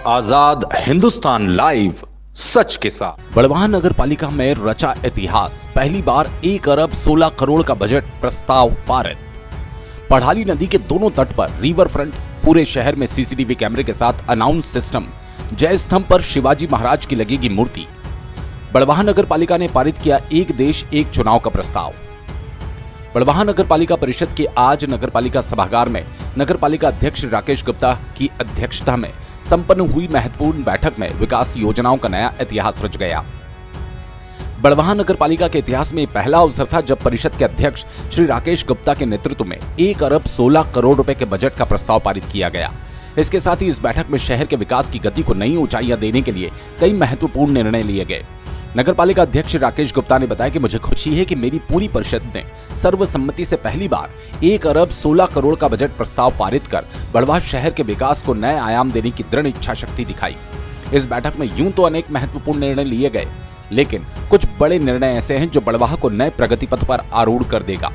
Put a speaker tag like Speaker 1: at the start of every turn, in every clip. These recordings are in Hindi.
Speaker 1: आजाद हिंदुस्तान लाइव सच के साथ।
Speaker 2: बड़वाह नगर पालिका में रचा इतिहास, पहली बार 1 अरब 16 करोड़ का बजट प्रस्ताव पारित। पढ़ाली नदी के दोनों तट पर रिवर फ्रंट, पूरे शहर में सीसीटीवी कैमरे के साथ अनाउंस सिस्टम, जय स्तंभ पर शिवाजी महाराज की लगेगी मूर्ति। बड़वाह नगर पालिका ने पारित किया एक देश एक चुनाव का प्रस्ताव। बड़वाह नगर पालिका परिषद के आज नगर पालिका सभागार में नगर पालिका अध्यक्ष राकेश गुप्ता की अध्यक्षता में संपन्न हुई महत्वपूर्ण बैठक में विकास योजनाओं का नया इतिहास रच गया। बड़वाह नगर पालिका के इतिहास में पहला अवसर था जब परिषद के अध्यक्ष श्री राकेश गुप्ता के नेतृत्व में 1 अरब 16 करोड़ रुपए के बजट का प्रस्ताव पारित किया गया। इसके साथ ही इस बैठक में शहर के विकास की गति को नई ऊंचाइयां देने के लिए कई महत्वपूर्ण निर्णय लिए गए। नगर पालिका अध्यक्ष राकेश गुप्ता ने बताया कि मुझे खुशी है कि मेरी पूरी परिषद ने सर्वसम्मति से पहली बार 1 अरब 16 करोड़ का बजट प्रस्ताव पारित कर बड़वाह शहर के विकास को नए आयाम देने की दृढ़ इच्छा शक्ति दिखाई। इस बैठक में यूं तो अनेक महत्वपूर्ण निर्णय लिए गए, लेकिन कुछ बड़े निर्णय ऐसे हैं जो बड़वाह को नए प्रगति पथ पर आरूढ़ कर देगा।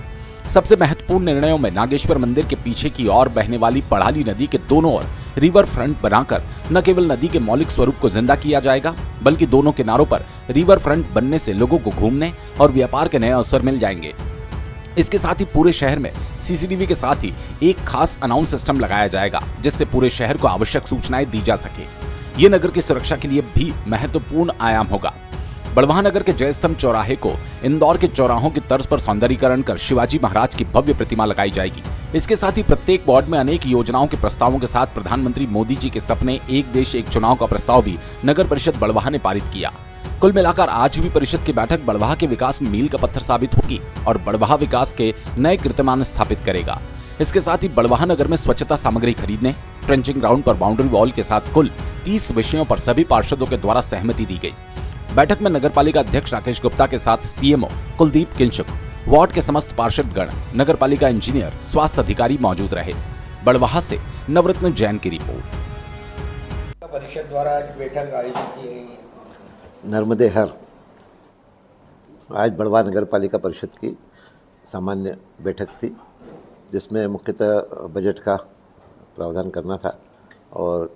Speaker 2: सबसे महत्वपूर्ण निर्णयों में नागेश्वर मंदिर के पीछे की ओर बहने वाली पढ़ाली नदी के दोनों ओर रिवर फ्रंट बनाकर न केवल नदी के मौलिक स्वरूप को जिंदा किया जाएगा, बल्कि दोनों किनारों पर रिवर फ्रंट बनने से लोगों को घूमने और व्यापार के नए अवसर मिल जाएंगे। इसके साथ ही पूरे शहर में सीसीटीवी के साथ ही एक खास अनाउंस सिस्टम लगाया जाएगा, जिससे पूरे शहर को आवश्यक सूचनाएं दी जा सके। ये नगर की सुरक्षा के लिए भी महत्वपूर्ण आयाम होगा। बड़वाह नगर के जय स्तंभ चौराहे को इंदौर के चौराहों की तर्ज पर सौंदर्यीकरण कर शिवाजी महाराज की भव्य प्रतिमा लगाई जाएगी। इसके साथ ही प्रत्येक वार्ड में अनेक योजनाओं के प्रस्तावों के साथ प्रधानमंत्री मोदी जी के सपने एक देश एक चुनाव का प्रस्ताव भी नगर परिषद बड़वाह ने पारित किया। कुल मिलाकर आज भी परिषद की बैठक बड़वाह के विकास में मील का पत्थर साबित होगी और बड़वाह विकास के नए कीर्तिमान स्थापित करेगा। इसके साथ ही बड़वाह नगर में स्वच्छता सामग्री खरीदने, ट्रेंचिंग ग्राउंड पर बाउंड्री वॉल के साथ कुल 30 विषयों पर सभी पार्षदों के द्वारा सहमति दी गई। बैठक में नगर पालिका अध्यक्ष राकेश गुप्ता के साथ सीएमओ कुलदीप किंचुक, वार्ड के समस्त पार्षदगण, नगर पालिका इंजीनियर, स्वास्थ्य अधिकारी मौजूद रहे। बड़वाह से नवरत्न जैन की रिपोर्ट।
Speaker 3: परिषद द्वारा आज बैठक आयोजित की गई है।
Speaker 4: नर्मदे हर आज बड़वाह नगर पालिका परिषद की सामान्य बैठक थी, जिसमें मुख्यतः बजट का प्रावधान करना था। और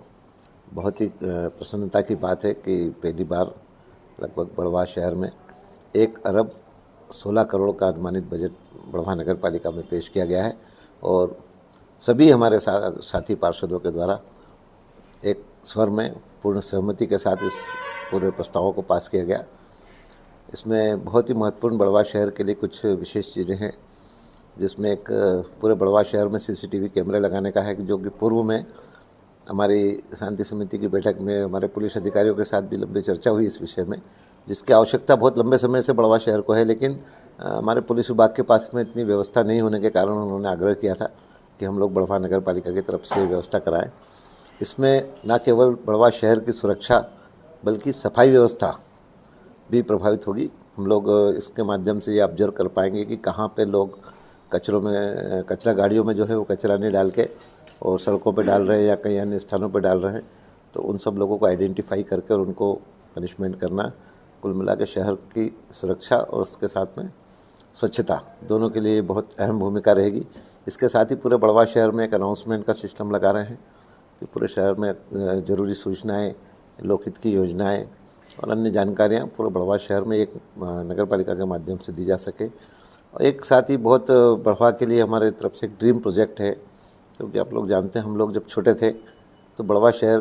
Speaker 4: बहुत ही प्रसन्नता की बात है कि पहली बार लगभग बड़वाह शहर में 1 अरब 16 करोड़ का अनुमानित बजट बड़वाह नगर पालिका में पेश किया गया है और सभी हमारे साथी पार्षदों के द्वारा एक स्वर में पूर्ण सहमति के साथ इस पूरे प्रस्तावों को पास किया गया। इसमें बहुत ही महत्वपूर्ण बड़वाह शहर के लिए कुछ विशेष चीज़ें हैं, जिसमें एक पूरे बड़वाह शहर में सीसीटीवी कैमरे लगाने का है, जो कि पूर्व में हमारी शांति समिति की बैठक में हमारे पुलिस अधिकारियों के साथ भी लंबी चर्चा हुई इस विषय में, जिसकी आवश्यकता बहुत लंबे समय से बड़वाह शहर को है, लेकिन हमारे पुलिस विभाग के पास में इतनी व्यवस्था नहीं होने के कारण उन्होंने आग्रह किया था कि हम लोग बड़वाह नगर पालिका की तरफ से व्यवस्था कराएं। इसमें न केवल बड़वाह शहर की सुरक्षा बल्कि सफाई व्यवस्था भी प्रभावित होगी। हम लोग इसके माध्यम से ये ऑब्जर्व कर पाएंगे कि कहाँ पे लोग कचरा गाड़ियों में जो है वो कचरा नहीं डाल के और सड़कों पे डाल रहे हैं या कहीं अन्य स्थानों पे डाल रहे हैं, तो उन सब लोगों को आइडेंटिफाई करके और उनको पनिशमेंट करना, कुल मिला के शहर की सुरक्षा और उसके साथ में स्वच्छता दोनों के लिए बहुत अहम भूमिका रहेगी। इसके साथ ही पूरे बड़वाह शहर में एक अनाउंसमेंट का सिस्टम लगा रहे हैं कि पूरे शहर में ज़रूरी सूचनाएँ, लोकहित की योजनाएं और अन्य जानकारियां पूरे बड़वाह शहर में एक नगर पालिका के माध्यम से दी जा सके। और एक साथ ही बहुत बड़वाह के लिए हमारे तरफ से एक ड्रीम प्रोजेक्ट है, क्योंकि आप लोग जानते हैं हम लोग जब छोटे थे तो बड़वाह शहर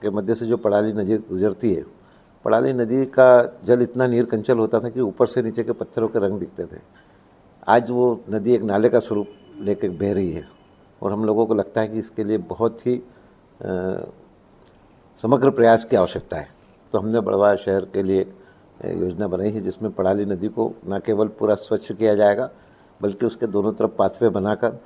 Speaker 4: के मध्य से जो पढ़ाली नदी गुजरती है, पढ़ाली नदी का जल इतना नीर कंचल होता था कि ऊपर से नीचे के पत्थरों के रंग दिखते थे। आज वो नदी एक नाले का स्वरूप लेकर बह रही है और हम लोगों को लगता है कि इसके लिए बहुत ही समग्र प्रयास की आवश्यकता है। तो हमने बड़वाह शहर के लिए योजना बनाई है, जिसमें पढ़ाली नदी को न केवल पूरा स्वच्छ किया जाएगा, बल्कि उसके दोनों तरफ पाथवे बनाकर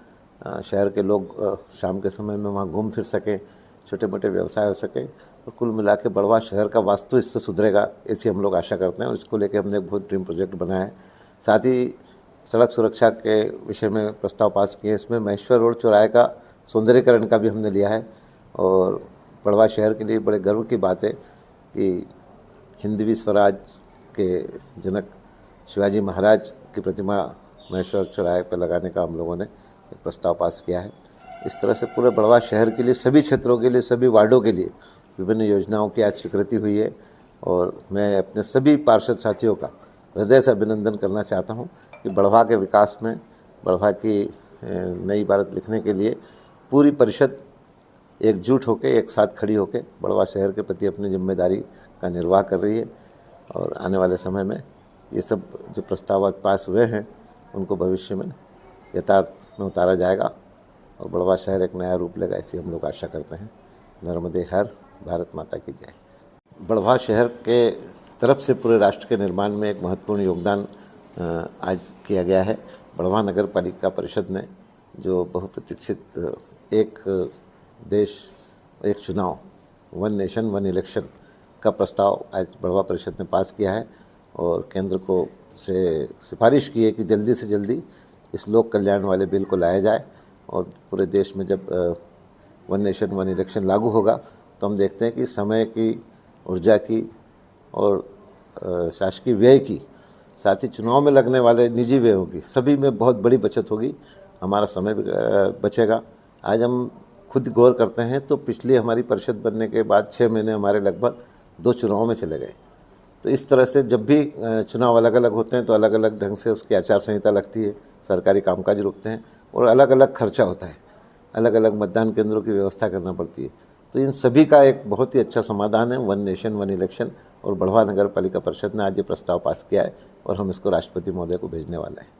Speaker 4: शहर के लोग शाम के समय में वहाँ घूम फिर सकें, छोटे मोटे व्यवसाय हो सकें और कुल मिला के बड़वाह शहर का वास्तु इससे सुधरेगा, ऐसी हम लोग आशा करते हैं। और इसको लेकर हमने एक बहुत ड्रीम प्रोजेक्ट बनाया है। साथ ही सड़क सुरक्षा के विषय में प्रस्ताव पास किए। इसमें महेश्वर रोड चौराहे का सौंदर्यीकरण का भी हमने लिया है और बड़वाह शहर के लिए बड़े गर्व की बात है कि हिंदवी स्वराज के जनक शिवाजी महाराज की प्रतिमा महेश्वर चौराहे पर लगाने का हम लोगों ने एक प्रस्ताव पास किया है। इस तरह से पूरे बड़वाह शहर के लिए, सभी क्षेत्रों के लिए, सभी वार्डों के लिए विभिन्न योजनाओं की आज स्वीकृति हुई है और मैं अपने सभी पार्षद साथियों का हृदय से अभिनंदन करना चाहता हूं कि बढ़वा के विकास में, बढ़वा की नई भारत लिखने के लिए पूरी परिषद एकजुट होकर एक साथ खड़ी होकर बढ़वा शहर के प्रति अपनी जिम्मेदारी का निर्वाह कर रही है और आने वाले समय में ये सब जो प्रस्ताव आज पास हुए हैं उनको भविष्य में यथार्थ में उतारा जाएगा और बढ़वा शहर एक नया रूप लेगा, ऐसी हम लोग आशा करते हैं। नर्मदे हर, भारत माता की जय। बढ़वा शहर के तरफ से पूरे राष्ट्र के निर्माण में एक महत्वपूर्ण योगदान आज किया गया है। बढ़वा नगर पालिका परिषद ने जो बहुप्रतीक्षित एक देश एक चुनाव, वन नेशन वन इलेक्शन का प्रस्ताव आज बढ़वा परिषद ने पास किया है और केंद्र को से सिफारिश की है कि जल्दी से जल्दी इस लोक कल्याण वाले बिल को लाया जाए और पूरे देश में जब वन नेशन वन इलेक्शन लागू होगा तो हम देखते हैं कि समय की, ऊर्जा की और शासकीय व्यय की, साथ ही चुनाव में लगने वाले निजी व्ययों की, सभी में बहुत बड़ी बचत होगी। हमारा समय भी बचेगा। आज हम खुद गौर करते हैं तो पिछली हमारी परिषद बनने के बाद 6 महीने हमारे लगभग 2 चुनाव में चले गए। तो इस तरह से जब भी चुनाव अलग अलग होते हैं तो अलग अलग ढंग से उसकी आचार संहिता लगती है, सरकारी कामकाज रुकते हैं और अलग अलग खर्चा होता है, अलग अलग मतदान केंद्रों की व्यवस्था करना पड़ती है। तो इन सभी का एक बहुत ही अच्छा समाधान है वन नेशन वन इलेक्शन और बढ़वा नगर पालिका परिषद ने आज ये प्रस्ताव पास किया है और हम इसको राष्ट्रपति महोदय को भेजने वाले हैं।